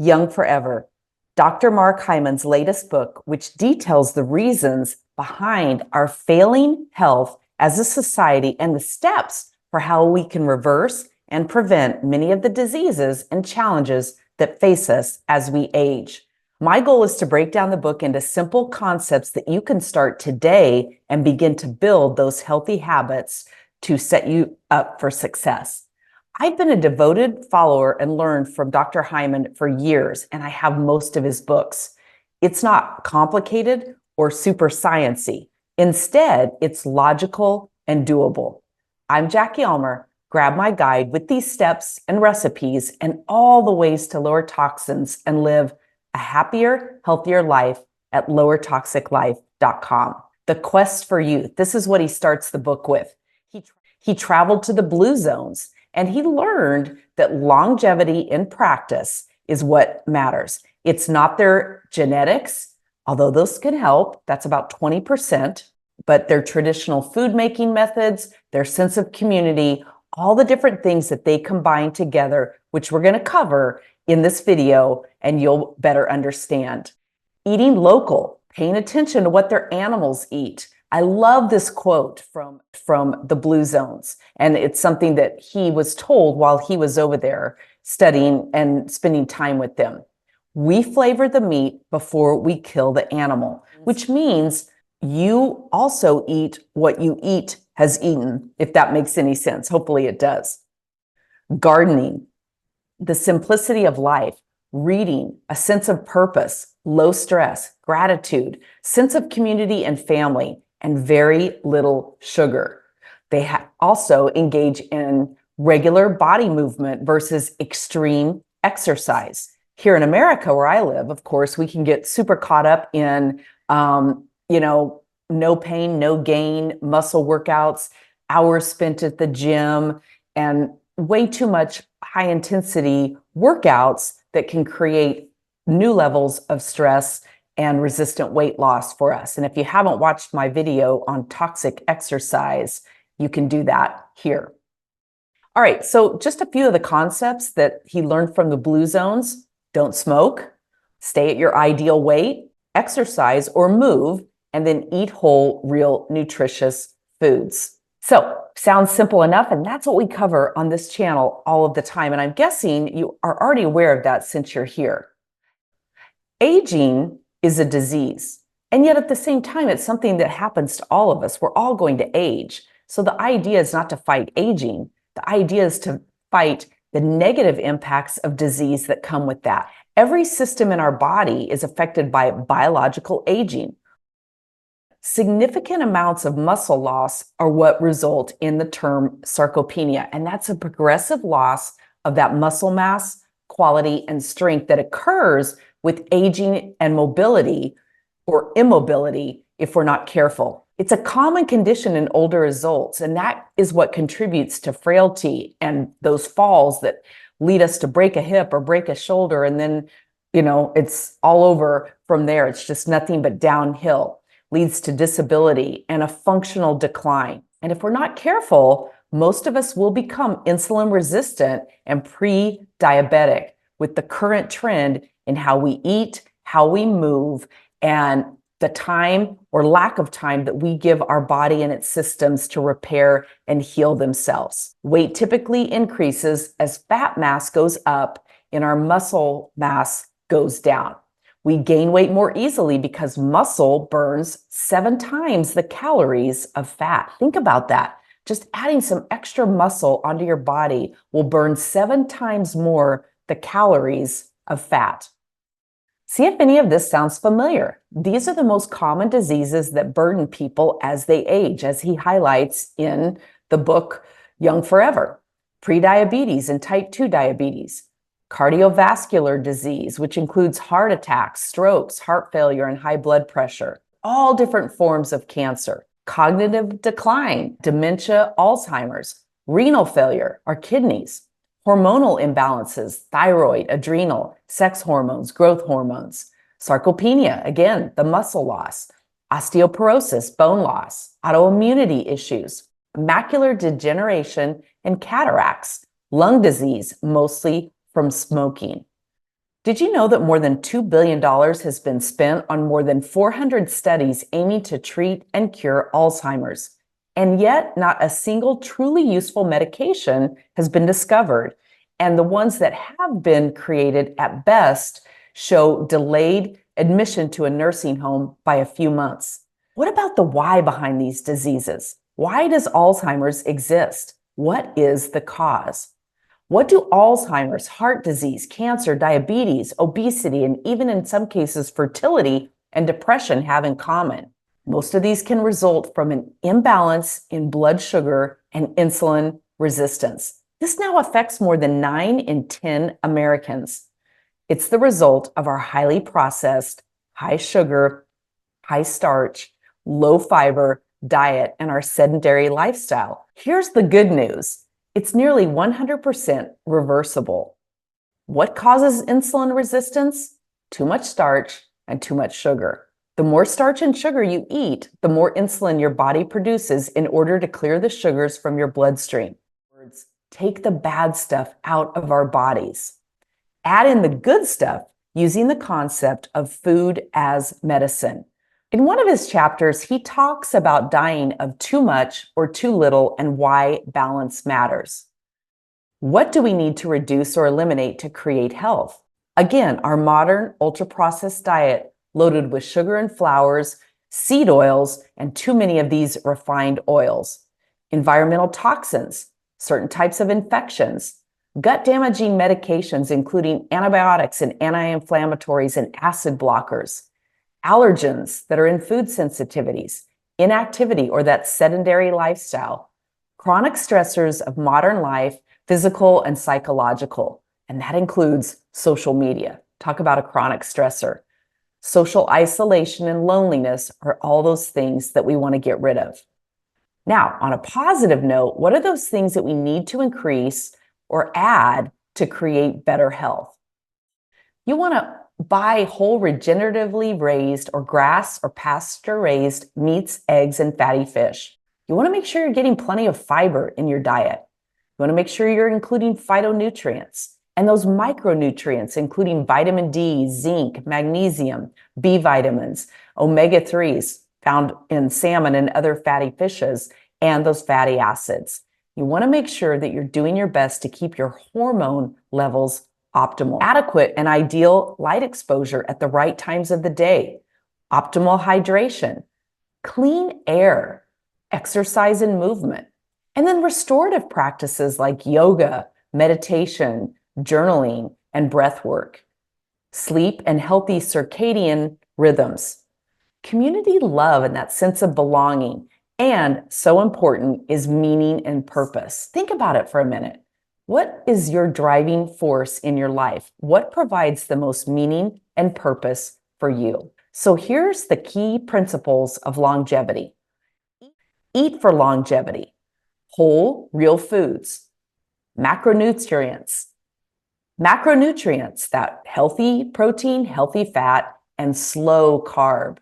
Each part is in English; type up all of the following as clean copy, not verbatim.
Young Forever, Dr. Mark Hyman's latest book, which details the reasons behind our failing health as a society and the steps for how we can reverse and prevent many of the diseases and challenges that face us as we age. My goal is to break down the book into simple concepts that you can start today and begin to build those healthy habits to set you up for success. I've been a devoted follower and learned from Dr. Hyman for years, and I have most of his books. It's not complicated or super sciencey. Instead, it's logical and doable. I'm Jackie Almer. Grab my guide with these steps and recipes and all the ways to lower toxins and live a happier, healthier life at lowertoxiclife.com. The quest for youth. This is what he starts the book with. He traveled to the blue zones and he learned that longevity in practice is what matters. It's not their genetics, although those can help. That's about 20%, but their traditional food making methods, their sense of community, all the different things that they combine together, which we're going to cover in this video, and you'll better understand. Eating local, paying attention to what their animals eat. I love this quote from the Blue Zones, and it's something that he was told while he was over there studying and spending time with them. We flavor the meat before we kill the animal, which means you also eat what you eat has eaten, if that makes any sense. Hopefully it does. Gardening, the simplicity of life, reading, a sense of purpose, low stress, gratitude, sense of community and family, and very little sugar. They also engage in regular body movement versus extreme exercise. Here in America, where I live, of course, we can get super caught up in, no pain, no gain, muscle workouts, hours spent at the gym, and way too much high intensity workouts that can create new levels of stress and resistant weight loss for us. And if you haven't watched my video on toxic exercise, you can do that here. All right, so just a few of the concepts that he learned from the Blue Zones. Don't smoke, stay at your ideal weight, exercise or move, and then eat whole, real, nutritious foods. So, sounds simple enough, and that's what we cover on this channel all of the time. And I'm guessing you are already aware of that since you're here. Aging is a disease, and yet at the same time, it's something that happens to all of us. We're all going to age. So the idea is not to fight aging. The idea is to fight the negative impacts of disease that come with that. Every system in our body is affected by biological aging. Significant amounts of muscle loss are what result in the term sarcopenia, and that's a progressive loss of that muscle mass, quality, and strength that occurs with aging and mobility or immobility if we're not careful. It's a common condition in older adults, and that is what contributes to frailty and those falls that lead us to break a hip or break a shoulder, and then, it's all over from there. It's just nothing but downhill. Leads to disability and a functional decline. And if we're not careful, most of us will become insulin resistant and pre-diabetic with the current trend in how we eat, how we move, and the time or lack of time that we give our body and its systems to repair and heal themselves. Weight typically increases as fat mass goes up and our muscle mass goes down. We gain weight more easily because muscle burns 7 times the calories of fat. Think about that. Just adding some extra muscle onto your body will burn 7 times more the calories of fat. See if any of this sounds familiar. These are the most common diseases that burden people as they age, as he highlights in the book Young Forever. Prediabetes and type 2 diabetes. Cardiovascular disease, which includes heart attacks, strokes, heart failure, and high blood pressure. All different forms of cancer. Cognitive decline, dementia, Alzheimer's, renal failure, our kidneys, hormonal imbalances, thyroid, adrenal, sex hormones, growth hormones, sarcopenia, again, the muscle loss, osteoporosis, bone loss, autoimmunity issues, macular degeneration, and cataracts, lung disease, mostly from smoking. Did you know that more than $2 billion has been spent on more than 400 studies aiming to treat and cure Alzheimer's? And yet, not a single truly useful medication has been discovered. And the ones that have been created at best show delayed admission to a nursing home by a few months. What about the why behind these diseases? Why does Alzheimer's exist? What is the cause? What do Alzheimer's, heart disease, cancer, diabetes, obesity, and even in some cases fertility and depression have in common? Most of these can result from an imbalance in blood sugar and insulin resistance. This now affects more than 9 in 10 Americans. It's the result of our highly processed, high sugar, high starch, low fiber diet and our sedentary lifestyle. Here's the good news. It's nearly 100% reversible. What causes insulin resistance? Too much starch and too much sugar. The more starch and sugar you eat, the more insulin your body produces in order to clear the sugars from your bloodstream. Take the bad stuff out of our bodies. Add in the good stuff using the concept of food as medicine. In one of his chapters, he talks about dying of too much or too little and why balance matters. What do we need to reduce or eliminate to create health? Again, our modern ultra-processed diet loaded with sugar and flours, seed oils, and too many of these refined oils, environmental toxins, certain types of infections, gut-damaging medications, including antibiotics and anti-inflammatories and acid blockers, allergens that are in food sensitivities, inactivity or that sedentary lifestyle, chronic stressors of modern life, physical and psychological, and that includes social media. Talk about a chronic stressor. Social isolation and loneliness are all those things that we want to get rid of. Now, on a positive note, what are those things that we need to increase or add to create better health? You want to buy whole regeneratively raised or grass or pasture raised meats, eggs, and fatty fish. You want to make sure you're getting plenty of fiber in your diet. You want to make sure you're including phytonutrients and those micronutrients, including vitamin D, zinc, magnesium, B vitamins, omega-3s found in salmon and other fatty fishes, and those fatty acids. You want to make sure that you're doing your best to keep your hormone levels optimal. Adequate and ideal light exposure at the right times of the day, optimal hydration, clean air, exercise and movement, and then restorative practices like yoga, meditation, journaling, and breath work, sleep and healthy circadian rhythms, community love and that sense of belonging, and so important is meaning and purpose. Think about it for a minute. What is your driving force in your life? What provides the most meaning and purpose for you? So here's the key principles of longevity. Eat for longevity. Whole, real foods. Macronutrients. Macronutrients, that healthy protein, healthy fat, and slow carb.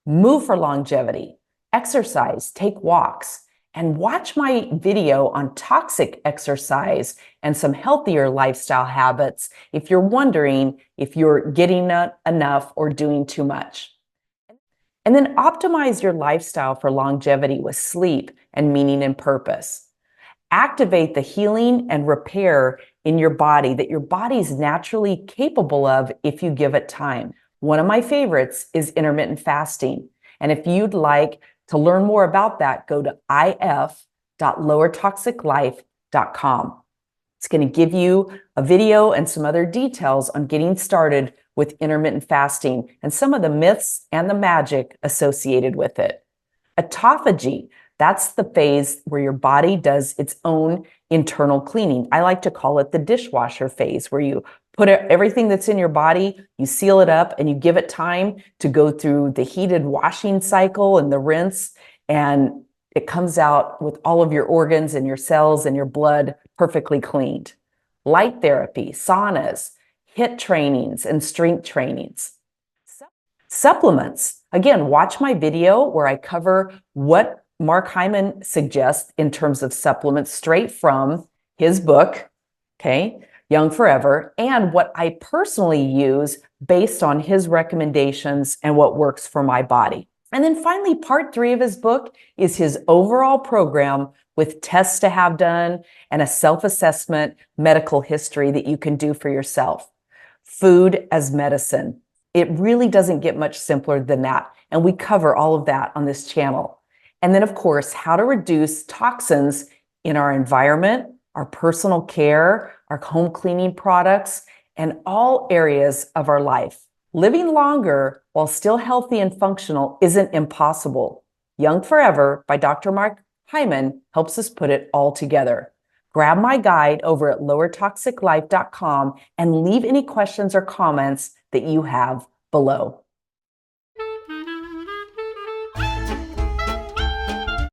Move for longevity. Exercise, take walks. And watch my video on toxic exercise and some healthier lifestyle habits if you're wondering if you're getting enough or doing too much. And then optimize your lifestyle for longevity with sleep and meaning and purpose. Activate the healing and repair in your body that your body's naturally capable of if you give it time. One of my favorites is intermittent fasting. And if you'd like to learn more about that, go to if.lowertoxiclife.com. It's going to give you a video and some other details on getting started with intermittent fasting and some of the myths and the magic associated with it. Autophagy, that's the phase where your body does its own internal cleaning. I like to call it the dishwasher phase, where you put everything that's in your body, you seal it up, and you give it time to go through the heated washing cycle and the rinse, and it comes out with all of your organs and your cells and your blood perfectly cleaned. Light therapy, saunas, HIIT trainings, and strength trainings. Supplements. Again, watch my video where I cover what Mark Hyman suggests in terms of supplements straight from his book, okay? Young Forever, and what I personally use based on his recommendations and what works for my body. And then finally, part 3 of his book is his overall program with tests to have done and a self-assessment medical history that you can do for yourself. Food as medicine. It really doesn't get much simpler than that. And we cover all of that on this channel. And then, of course, how to reduce toxins in our environment, our personal care, our home cleaning products, and all areas of our life. Living longer while still healthy and functional isn't impossible. Young Forever by Dr. Mark Hyman helps us put it all together. Grab my guide over at lowertoxiclife.com and leave any questions or comments that you have below.